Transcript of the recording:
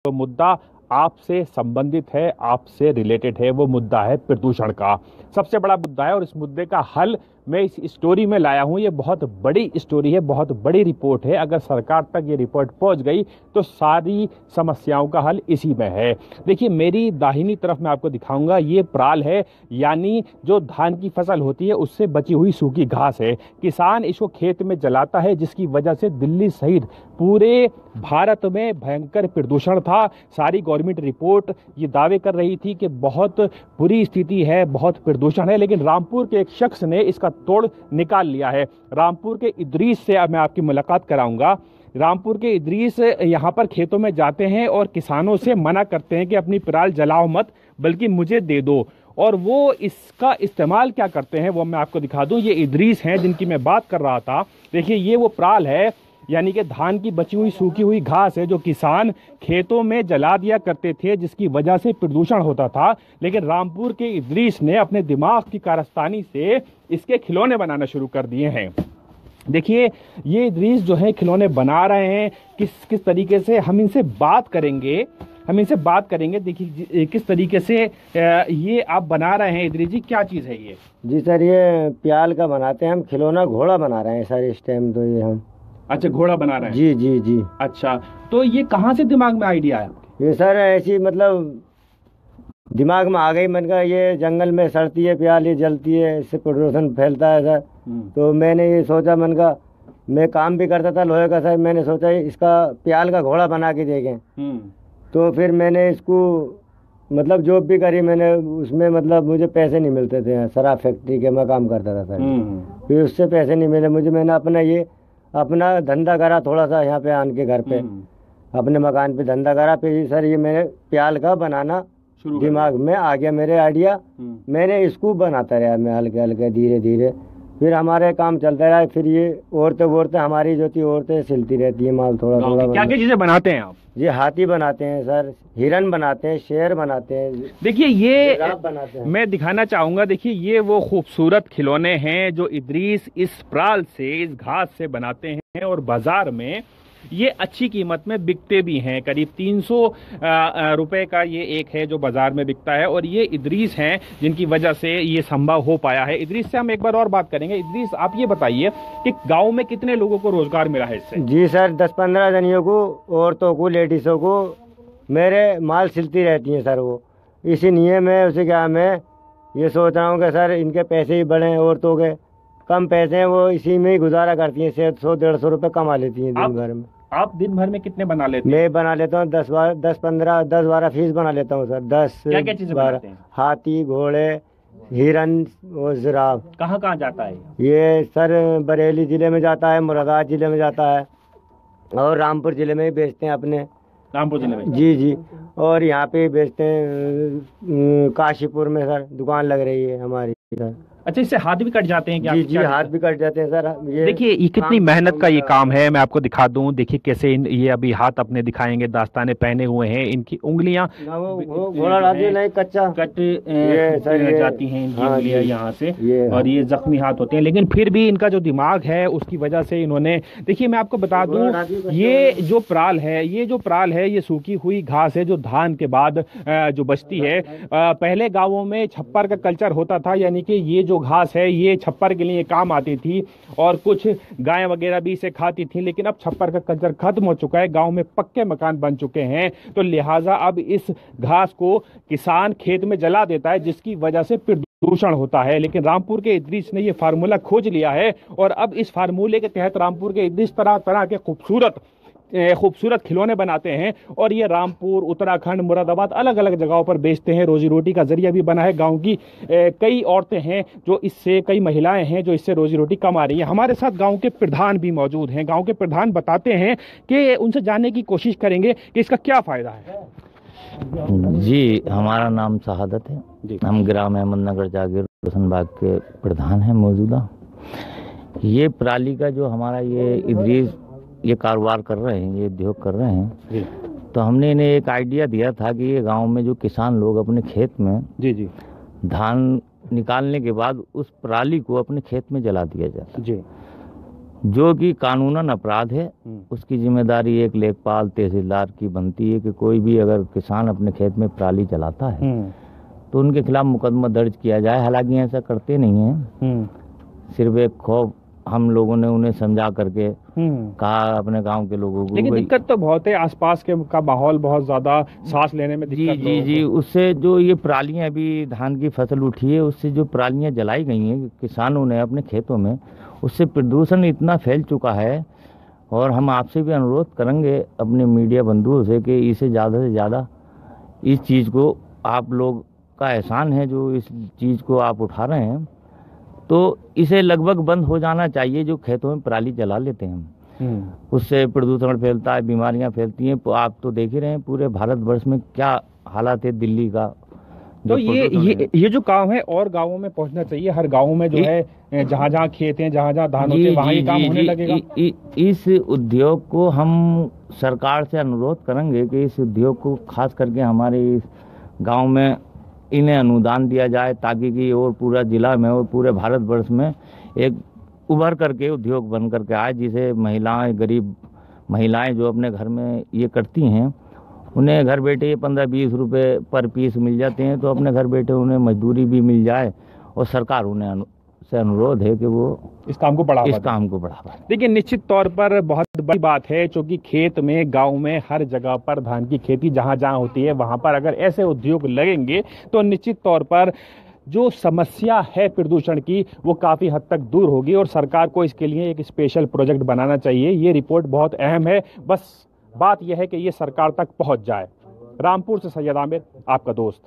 जो मुद्दा आपसे संबंधित है, आपसे रिलेटेड है, वो मुद्दा है प्रदूषण का। सबसे बड़ा मुद्दा है और इस मुद्दे का हल मैं इस स्टोरी में लाया हूं। ये बहुत बड़ी स्टोरी है, बहुत बड़ी रिपोर्ट है। अगर सरकार तक ये रिपोर्ट पहुंच गई तो सारी समस्याओं का हल इसी में है। देखिए, मेरी दाहिनी तरफ मैं आपको दिखाऊंगा, ये पराल है, यानी जो धान की फसल होती है उससे बची हुई सूखी घास है। किसान इसको खेत में जलाता है, जिसकी वजह से दिल्ली सहित पूरे भारत में भयंकर प्रदूषण था। सारी गवर्नमेंट रिपोर्ट ये दावे कर रही थी कि बहुत बुरी स्थिति है, बहुत प्रदूषण है, लेकिन रामपुर के एक शख्स ने इसका तोड़ निकाल लिया है। रामपुर के इदरीस से अब मैं आपकी मुलाकात कराऊंगा। रामपुर के इदरीस यहाँ पर खेतों में जाते हैं और किसानों से मना करते हैं कि अपनी पराल जलाओ मत, बल्कि मुझे दे दो। और वो इसका इस्तेमाल क्या करते हैं वो मैं आपको दिखा दूं। ये इदरीस हैं जिनकी मैं बात कर रहा था। देखिए, ये वो पराल है, यानी कि धान की बची हुई सूखी हुई घास है, जो किसान खेतों में जला दिया करते थे, जिसकी वजह से प्रदूषण होता था। लेकिन रामपुर के इदरीस ने अपने दिमाग की कारस्तानी से इसके खिलौने बनाना शुरू कर दिए हैं। देखिए, ये इदरीस जो है खिलौने बना रहे हैं। किस तरीके से हम इनसे बात करेंगे, देखिए किस तरीके से ये आप बना रहे हैं इदरीस जी, क्या चीज़ है ये? जी सर, ये प्याल का बनाते हैं हम, खिलौना घोड़ा बना रहे हैं सर इस टाइम तो ये हम। अच्छा, घोड़ा बना रहे हैं? जी जी जी। अच्छा, तो ये कहाँ से दिमाग में आइडिया आया? ये सर ऐसी मतलब दिमाग में आ गई, मन का ये जंगल में सड़ती है प्याल, ये जलती है, इससे प्रदूषण फैलता है सर। तो मैंने ये सोचा, मन का मैं काम भी करता था लोहे का सर, मैंने सोचा इसका प्याल का घोड़ा बना के देखें। तो फिर मैंने इसको मतलब जॉब भी करी मैंने उसमें, मतलब मुझे पैसे नहीं मिलते थे, शराब फैक्ट्री के मैं काम करता था सर। फिर उससे पैसे नहीं मिले मुझे, मैंने अपना धंधा करा थोड़ा सा यहाँ पे आन के घर पे, अपने मकान पे धंधा करा। फिर सर ये मैंने प्याल का बनाना दिमाग में आ गया मेरे आइडिया, मैंने इसको बनाता रहा मैं हल्के हल्के धीरे धीरे। फिर हमारे काम चलता रहा। फिर ये औरतें हमारी जो थी औरतें सिलती रहती है माल थोड़ा थोड़ा। क्या क्या चीजें बनाते हैं आप? ये हाथी बनाते हैं सर, हिरन बनाते हैं, शेर बनाते हैं। देखिए, ये बनाते हैं। मैं दिखाना चाहूंगा। देखिए, ये वो खूबसूरत खिलौने हैं जो इदरीस इस पराल से, इस घास से बनाते हैं और बाजार में ये अच्छी कीमत में बिकते भी हैं। करीब 300 रुपए का ये एक है जो बाजार में बिकता है, और ये इदरीस हैं जिनकी वजह से ये संभव हो पाया है। इदरीस से हम एक बार और बात करेंगे। इदरीस, आप ये बताइए कि गांव में कितने लोगों को रोजगार मिला है इससे? जी सर, 10-15 जनियों को, औरतों को, लेडीज़ों को मेरे माल सिलती रहती हैं सर वो। इसीलिए मैं उसे क्या मैं ये सोच रहा हूँ कि सर इनके पैसे ही बढ़ें, औरतों के कम पैसे हैं, वो इसी में ही गुजारा करती हैं, 100-150 रुपये कमा लेती हैं दिन भर में। आप दिन भर में कितने बना लेते हैं? मैं बना लेता हूँ 10-12 फीस बना लेता हूँ सर। 10 क्या क्या चीजें बनाते हैं? हाथी, घोड़े, हिरन और जिराफ। कहाँ कहाँ जाता है ये सर? बरेली जिले में जाता है, मुरादाबाद जिले में जाता है, और रामपुर जिले में ही बेचते हैं अपने। रामपुर जिले में? जी जी। और यहाँ पे बेचते हैं काशीपुर में सर, दुकान लग रही है हमारी सर। अच्छा, इससे हाथ भी कट जाते हैं क्या? जी जी, हाथ भी कट जाते हैं सर। देखिए, ये कितनी मेहनत का ये काम है, मैं आपको दिखा दूं। देखिए कैसे ये अभी हाथ अपने दिखाएंगे, दास्ताने पहने हुए हैं, इनकी उंगलियां घोड़ा नहीं कच्चा कट जाती हैं इनकी उंगलियां यहाँ से, और ये जख्मी हाथ होते हैं। लेकिन फिर भी इनका जो दिमाग है उसकी वजह से इन्होंने, देखिए मैं आपको बता दूं, ये जो पराल है ये सूखी हुई घास है जो धान के बाद जो बचती है। पहले गाँवों में छप्पर का कल्चर होता था, यानी कि ये जो घास है ये छप्पर के लिए काम आती थी और कुछ गाय वगैरह भी इसे खाती थी। लेकिन अब छप्पर का कल्चर खत्म हो चुका है, गांव में पक्के मकान बन चुके हैं, तो लिहाजा अब इस घास को किसान खेत में जला देता है, जिसकी वजह से प्रदूषण होता है। लेकिन रामपुर के इदरीस ने ये फार्मूला खोज लिया है, और अब इस फार्मूले के तहत रामपुर के इदरीस तरह तरह के खूबसूरत खिलौने बनाते हैं, और ये रामपुर, उत्तराखंड, मुरादाबाद अलग अलग जगहों पर बेचते हैं। रोजी रोटी का जरिया भी बना है। गांव की कई औरतें हैं जो इससे, कई महिलाएं हैं जो इससे रोजी रोटी कमा रही हैं। हमारे साथ गांव के प्रधान भी मौजूद हैं। गांव के प्रधान बताते हैं कि उनसे जानने की कोशिश करेंगे कि इसका क्या फायदा है। जी, हमारा नाम शहादत है। हम ग्राम अहमदनगर जागीर रोशनबाग के प्रधान हैं मौजूदा। ये पराली का जो हमारा ये इदरीस ये कारोबार कर रहे हैं, ये उद्योग कर रहे हैं, तो हमने इन्हें एक आइडिया दिया था कि ये गांव में जो किसान लोग अपने खेत में धान निकालने के बाद उस पराली को अपने खेत में जला दिया जाए। जो कि कानूनन अपराध है। उसकी जिम्मेदारी एक लेखपाल तहसीलदार की बनती है कि कोई भी अगर किसान अपने खेत में पराली जलाता है तो उनके खिलाफ मुकदमा दर्ज किया जाए। हालांकि ऐसा करते नहीं है, सिर्फ एक खौफ हम लोगों ने उन्हें समझा करके कहा अपने गांव के लोगों को। लेकिन दिक्कत तो बहुत है, आसपास के का माहौल बहुत ज्यादा, सांस लेने में दिक्कत। जी, उससे जो ये परालियां अभी धान की फसल उठी है, उससे जो परालियां जलाई गई हैं किसानों ने अपने खेतों में, उससे प्रदूषण इतना फैल चुका है। और हम आपसे भी अनुरोध करेंगे अपने मीडिया बंधुओं से कि इसे ज़्यादा से ज़्यादा इस चीज़ को, आप लोग का एहसान है जो इस चीज़ को आप उठा रहे हैं, तो इसे लगभग बंद हो जाना चाहिए। जो खेतों में पराली जला लेते हैं उससे प्रदूषण फैलता है, बीमारियां फैलती हैं। आप तो देख ही रहे हैं पूरे भारतवर्ष में क्या हालात है दिल्ली का। तो ये जो काम है और गांवों में पहुंचना चाहिए। हर गांव में जो है जहाँ जहाँ खेत हैं, जहाँ जहाँ धान होते हैं, वहाँ ये काम होने लगेगा। इस उद्योग को हम सरकार से अनुरोध करेंगे कि इस उद्योग को खास करके हमारे इस गाँव में इन्हें अनुदान दिया जाए, ताकि कि और पूरा जिला में और पूरे भारतवर्ष में एक उभर करके उद्योग बन करके आए, जिसे महिलाएं, गरीब महिलाएं जो अपने घर में ये करती हैं, उन्हें घर बैठे 15-20 रुपए पर पीस मिल जाते हैं। तो अपने घर बैठे उन्हें मजदूरी भी मिल जाए और सरकार उन्हें से अनुरोध है कि वो इस काम को बढ़ावा। देखिए, निश्चित तौर पर बहुत बड़ी बात है, क्योंकि खेत में, गांव में, हर जगह पर धान की खेती जहां जहां होती है, वहां पर अगर ऐसे उद्योग लगेंगे तो निश्चित तौर पर जो समस्या है प्रदूषण की वो काफी हद तक दूर होगी। और सरकार को इसके लिए एक स्पेशल प्रोजेक्ट बनाना चाहिए। ये रिपोर्ट बहुत अहम है, बस बात यह है कि ये सरकार तक पहुंच जाए। रामपुर से सैयद आमिर, आपका दोस्त।